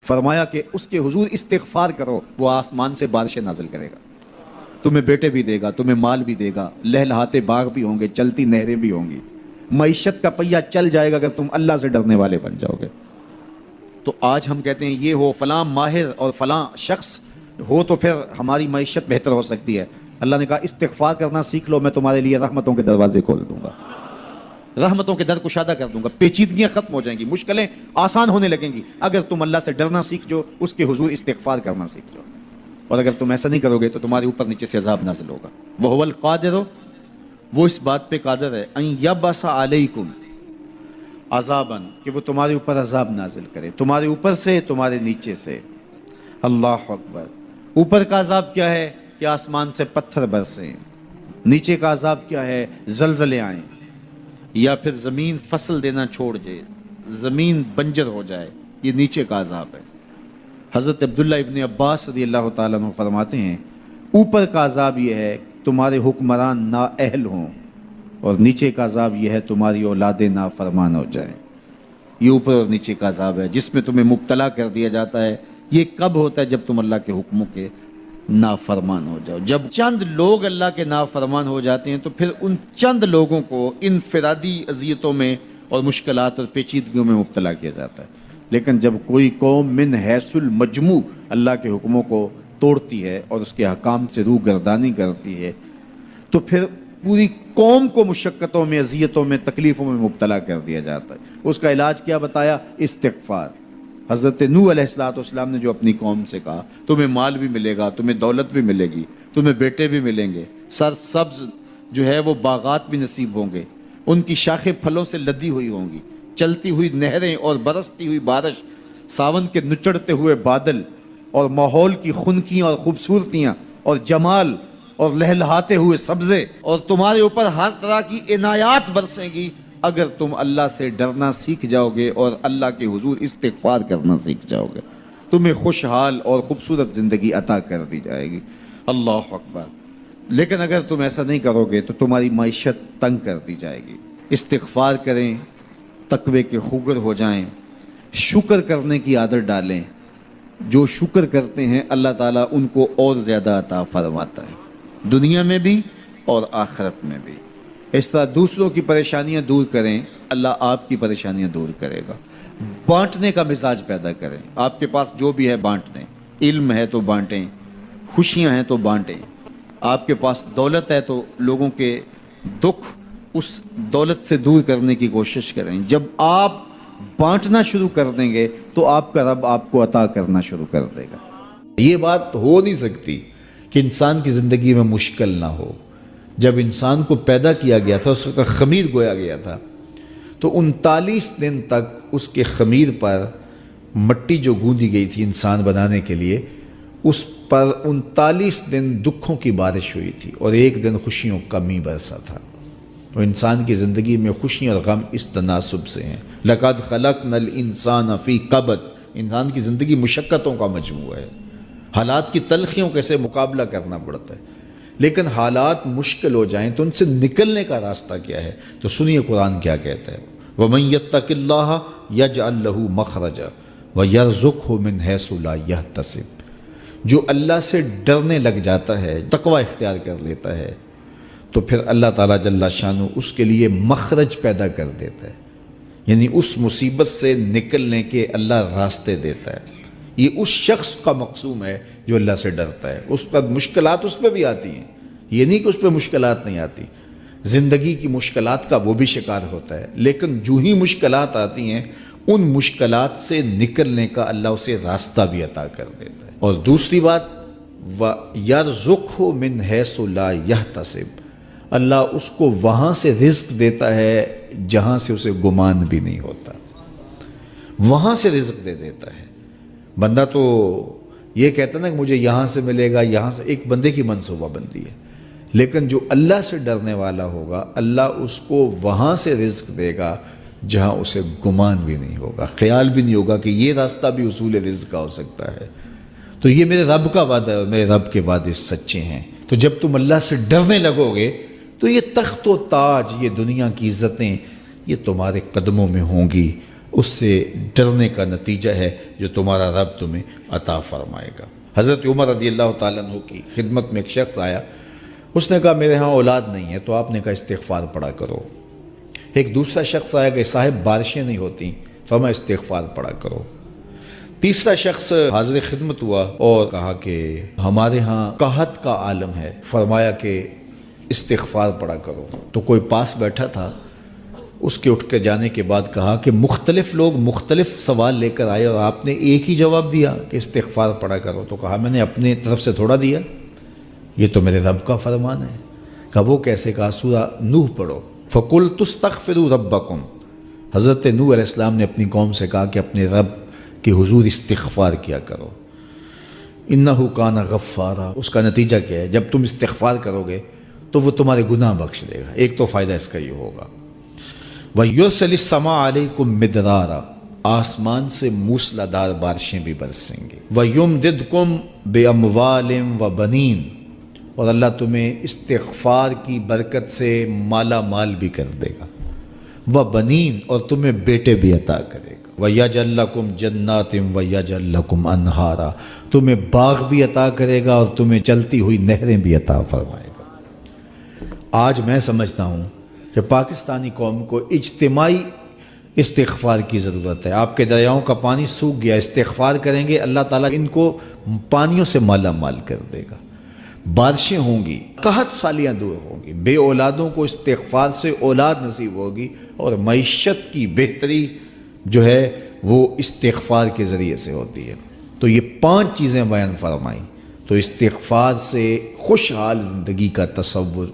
فرمایا کہ اس کے حضور استغفار کرو، وہ آسمان سے بارشیں نازل کرے گا، تمہیں بیٹے بھی دے گا، تمہیں مال بھی دے گا، لہلہاتے باغ بھی ہوں گے، چلتی نہریں بھی ہوں گی، معیشت کا پہیہ چل جائے گا اگر تم اللہ سے ڈرنے والے بن جاؤ گے۔ تو آج ہم کہتے ہیں یہ ہو فلاں ماہر اور فلاں شخص ہو تو پھر ہماری معیشت بہتر ہو سکتی ہے۔ اللہ نے کہا استغفار کرنا سیکھ لو، میں تمہارے لیے رحمتوں کے دروازے کھول دوں گا، رحمتوں کے در کشادہ کر دوں گا، پیچیدگیاں ختم ہو جائیں گی، مشکلیں آسان ہونے لگیں گی اگر تم اللہ سے ڈرنا سیکھ جو، اس کے حضور استغفار کرنا سیکھ جاؤ۔ اور اگر تم ایسا نہیں کرو گے تو تمہارے اوپر نیچے سے عذاب نازل ہوگا۔ وَهُوَ الْقَادِرُ، وہ اس بات پہ قادر ہے، أَن يَبْعَثَ عَلَيْكُمْ عذاباً، کہ وہ تمہارے اوپر عذاب نازل کرے، تمہارے اوپر سے، تمہارے نیچے سے۔ اللہ اکبر۔ اوپر کا عذاب کیا ہے کہ آسمان سے پتھر برسیں، نیچے کا عذاب کیا ہے زلزلے آئیں، یا پھر زمین فصل دینا چھوڑ جائے، زمین بنجر ہو جائے، یہ نیچے کا عذاب ہے۔ حضرت عبداللہ ابن عباس رضی اللہ تعالیٰ عنہ فرماتے ہیں اوپر کا عذاب یہ ہے تمہارے حکمران نااہل ہوں، اور نیچے کا عذاب یہ ہے تمہاری اولادیں نافرمان ہو جائیں۔ یہ اوپر اور نیچے کا عذاب ہے جس میں تمہیں مبتلا کر دیا جاتا ہے۔ یہ کب ہوتا ہے؟ جب تم اللہ کے حکموں کے نافرمان ہو جاؤ۔ جب چند لوگ اللہ کے نافرمان ہو جاتے ہیں تو پھر ان چند لوگوں کو انفرادی اذیتوں میں اور مشکلات اور پیچیدگیوں میں مبتلا کیا جاتا ہے۔ لیکن جب کوئی قوم من حیث المجموع اللہ کے حکموں کو توڑتی ہے اور اس کے حکام سے روح گردانی کرتی ہے تو پھر پوری قوم کو مشقتوں میں، اذیتوں میں، تکلیفوں میں مبتلا کر دیا جاتا ہے۔ اس کا علاج کیا بتایا؟ استغفار۔ حضرت نوح علیہ السلام نے جو اپنی قوم سے کہا تمہیں مال بھی ملے گا، تمہیں دولت بھی ملے گی، تمہیں بیٹے بھی ملیں گے، سرسبز جو ہے وہ باغات بھی نصیب ہوں گے، ان کی شاخیں پھلوں سے لدی ہوئی ہوں گی، چلتی ہوئی نہریں اور برستی ہوئی بارش، ساون کے نچڑتے ہوئے بادل، اور ماحول کی خنکیاں اور خوبصورتیاں اور جمال اور لہلہاتے ہوئے سبزے، اور تمہارے اوپر ہر طرح کی عنایات برسیں گی اگر تم اللہ سے ڈرنا سیکھ جاؤ گے اور اللہ کے حضور استغفار کرنا سیکھ جاؤ گے، تمہیں خوشحال اور خوبصورت زندگی عطا کر دی جائے گی۔ اللہ اکبر۔ لیکن اگر تم ایسا نہیں کرو گے تو تمہاری معیشت تنگ کر دی جائے گی۔ استغفار کریں، تقوی کے خوگر ہو جائیں، شکر کرنے کی عادت ڈالیں۔ جو شکر کرتے ہیں اللہ تعالیٰ ان کو اور زیادہ عطا فرماتا ہے، دنیا میں بھی اور آخرت میں بھی۔ اس طرح دوسروں کی پریشانیاں دور کریں، اللہ آپ کی پریشانیاں دور کرے گا۔ بانٹنے کا مزاج پیدا کریں، آپ کے پاس جو بھی ہے بانٹ دیں، علم ہے تو بانٹیں، خوشیاں ہیں تو بانٹیں، آپ کے پاس دولت ہے تو لوگوں کے دکھ اس دولت سے دور کرنے کی کوشش کریں۔ جب آپ بانٹنا شروع کر دیں گے تو آپ کا رب آپ کو عطا کرنا شروع کر دے گا۔ یہ بات ہو نہیں سکتی کہ انسان کی زندگی میں مشکل نہ ہو۔ جب انسان کو پیدا کیا گیا تھا، اس کا خمیر گویا گیا تھا، تو 39 دن تک اس کے خمیر پر مٹی جو گوندی گئی تھی انسان بنانے کے لیے، اس پر 39 دن دکھوں کی بارش ہوئی تھی اور ایک دن خوشیوں کا می برسا تھا۔ تو انسان کی زندگی میں خوشی اور غم اس تناسب سے ہیں۔ لَقَدْ خَلَقْنَا الْإِنسَانَ فِي قَبْضٍ، انسان کی زندگی مشقتوں کا مجموعہ ہے، حالات کی تلخیوں کے سے مقابلہ کرنا پڑتا ہے۔ لیکن حالات مشکل ہو جائیں تو ان سے نکلنے کا راستہ کیا ہے؟ تو سنیے قرآن کیا کہتا ہے، وَمَن يَتَّقِ اللَّهَ يَجْعَلْ لَهُ مَخْرَجًا وَيَرْزُقْهُ مِنْ حَيْثُ لَا يَحْتَسِبُ، جو اللہ سے ڈرنے لگ جاتا ہے، تقوی اختیار کر لیتا ہے، تو پھر اللہ تعالیٰ جل شانہ اس کے لیے مخرج پیدا کر دیتا ہے، یعنی اس مصیبت سے نکلنے کے اللہ راستے دیتا ہے۔ یہ اس شخص کا مقصوم ہے جو اللہ سے ڈرتا ہے۔ اس پر مشکلات اس پہ بھی آتی ہیں، یہ نہیں کہ اس پہ مشکلات نہیں آتی، زندگی کی مشکلات کا وہ بھی شکار ہوتا ہے، لیکن جو ہی مشکلات آتی ہیں ان مشکلات سے نکلنے کا اللہ اسے راستہ بھی عطا کر دیتا ہے۔ اور دوسری بات، وَيَرْزُقْهُ مِنْ حَيْثُ لَا يَحْتَسِبُ، اللہ اس کو وہاں سے رزق دیتا ہے جہاں سے اسے گمان بھی نہیں ہوتا، وہاں سے رزق دے دیتا ہے۔ بندہ تو یہ کہتا نا کہ مجھے یہاں سے ملے گا، یہاں سے، ایک بندے کی منصوبہ بندی ہے، لیکن جو اللہ سے ڈرنے والا ہوگا اللہ اس کو وہاں سے رزق دے گا جہاں اسے گمان بھی نہیں ہوگا، خیال بھی نہیں ہوگا کہ یہ راستہ بھی حصول رزق کا ہو سکتا ہے۔ تو یہ میرے رب کا وعدہ ہے اور میرے رب کے وعدے سچے ہیں۔ تو جب تم اللہ سے ڈرنے لگو گے تو یہ تخت و تاج، یہ دنیا کی عزتیں، یہ تمہارے قدموں میں ہوں گی اس سے ڈرنے کا نتیجہ ہے جو تمہارا رب تمہیں عطا فرمائے گا۔ حضرت عمر رضی اللہ تعالیٰ عنہ کی خدمت میں ایک شخص آیا، اس نے کہا میرے ہاں اولاد نہیں ہے، تو آپ نے کہا استغفار پڑھا کرو۔ ایک دوسرا شخص آیا کہ صاحب بارشیں نہیں ہوتی، فرمایا استغفار پڑھا کرو۔ تیسرا شخص حاضر خدمت ہوا اور کہا کہ ہمارے ہاں قحط کا عالم ہے، فرمایا کہ استغفار پڑھا کرو۔ تو کوئی پاس بیٹھا تھا، اس کے اٹھ کے جانے کے بعد کہا کہ مختلف لوگ مختلف سوال لے کر آئے اور آپ نے ایک ہی جواب دیا کہ استغفار پڑھا کرو۔ تو کہا میں نے اپنے طرف سے تھوڑا دیا، یہ تو میرے رب کا فرمان ہے۔ کہا وہ کیسے؟ کہا سورہ نوح پڑھو، فَقُلْتُ اسْتَغْفِرُوا رَبَّكُمْ۔ حضرت نوح علیہ السلام نے اپنی قوم سے کہا کہ اپنے رب کے حضور استغفار کیا کرو، اِنَّهُ كَانَ غَفَّارًا۔ اس کا نتیجہ کیا ہے؟ جب تم استغفار کرو گے تو وہ تمہارے گناہ بخش دے گا۔ ایک تو فائدہ اس کا یہ ہوگا، وَيُرْسِلِ السَّمَاءَ عَلَيْكُمْ مِدْرَارًا، آسمان سے موسلا دار بارشیں بھی برسیں گی، وَيُمْدِدْكُمْ بِأَمْوَالٍ وَبَنِينَ، اور اللہ تمہیں استغفار کی برکت سے مالا مال بھی کر دے گا، وَبَنِينَ، اور تمہیں بیٹے بھی عطا کرے گا، وَيَجْعَلْ لَكُمْ جَنَّاتٍ وَيَجْعَلْ لَكُمْ أَنْهَارًا، تمہیں باغ بھی عطا کرے گا اور تمہیں چلتی ہوئی نہریں بھی عطا فرمائے گا۔ آج میں سمجھتا ہوں کہ پاکستانی قوم کو اجتماعی استغفار کی ضرورت ہے۔ آپ کے دریاؤں کا پانی سوکھ گیا، استغفار کریں گے اللہ تعالیٰ ان کو پانیوں سے مالا مال کر دے گا، بارشیں ہوں گی، قحط سالیاں دور ہوں گی، بے اولادوں کو استغفار سے اولاد نصیب ہوگی، اور معیشت کی بہتری جو ہے وہ استغفار کے ذریعے سے ہوتی ہے۔ تو یہ 5 چیزیں بیان فرمائیں، تو استغفار سے خوشحال زندگی کا تصور